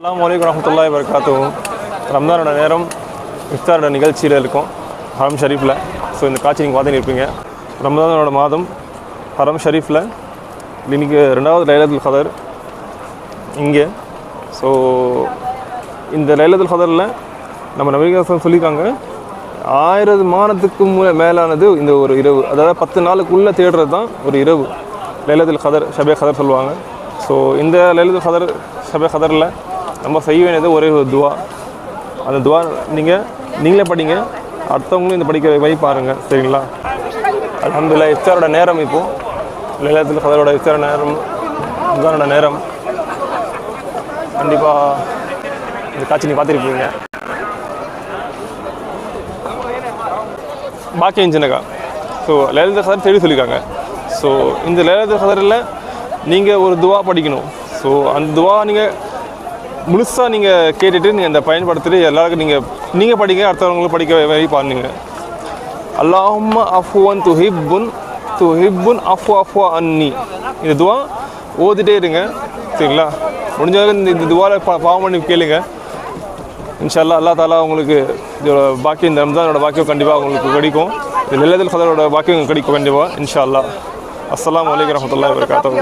அஸ்ஸலாமு அலைக்கும் வரஹ்மத்துல்லாஹி வபரகாத்துஹு. ரம்ஜானோட நேரம் இஃப்தாரோட நிகழ்ச்சியில் இருக்கும் ஹரம் ஷரீஃபில். ஸோ இந்த காட்சி நீங்கள் பார்த்துன்னு இருப்பீங்க. ரம்ஜானோட மாதம் ஹரம் ஷரீஃபில் இன்றைக்கி 2வது லைலத்துல் கதர் இங்கே. ஸோ இந்த லைலத்துல் கதரில் நம்ம நபிகள் சொல்லியிருக்காங்க 1000 மாதத்துக்கு மேலானது இந்த ஒரு இரவு, அதாவது 10 நாளுக்குள்ளே தேடுறது தான் ஒரு இரவு லைலத்துல் கதர், ஷபே கதர் சொல்லுவாங்க. ஸோ இந்த லைலத்துல் கதர் ஷபே கதரில் நம்ம செய்ய வேண்டியது ஒரே ஒரு துவா. அந்த துவா நீங்களே படிங்க, அடுத்தவங்களும் இந்த படிக்கிற வை பாருங்கள், சரிங்களா? அல்ஹம்துலில்லாஹ். இஃப்தாரோட நேரம் இப்போது லைலத்துல் கதரோட இஃப்தார் நேரம், ரம்ஜானோட நேரம். கண்டிப்பாக இந்த காட்சி நீங்கள் பார்த்துருப்பீங்க. பாக்கியம் சின்னக்கா. ஸோ லைலத்துல் கதர் தேடி சொல்லியிருக்காங்க. ஸோ இந்த லைலத்துல் கதரில் நீங்கள் ஒரு துவா படிக்கணும். ஸோ அந்த துவா நீங்கள் முழுசாக நீங்கள் கேட்டுட்டு நீங்கள் அந்த பயன்படுத்திட்டு எல்லாருக்கும் நீங்கள் படிக்க, அடுத்தவங்களும் படிக்க மாதிரி பாருங்க. அல்லாஹும்ம அஃபுவன் துஹிப்புன் அஃபு அன்னி. இந்த துவா ஓதிட்டே இருங்க, சரிங்களா? முடிஞ்சவங்க இந்த துவாவில் பாவம் பண்ணி கேளுங்க. இன்ஷா அல்லாஹ் அல்லா தாலா உங்களுக்கு இதோட பாக்கியம், இந்த ரம்ஜானோட பாக்கியம் கண்டிப்பாக உங்களுக்கு கிடைக்கும். இந்த லைலத்துல் கதரோட பாக்கியம் கிடைக்கும் கண்டிப்பாக, இன்ஷா அல்லாஹ். அஸ்ஸலாமு அலைக்கும் வரஹ்மத்துல்லாஹி வபரகாத்துஹு.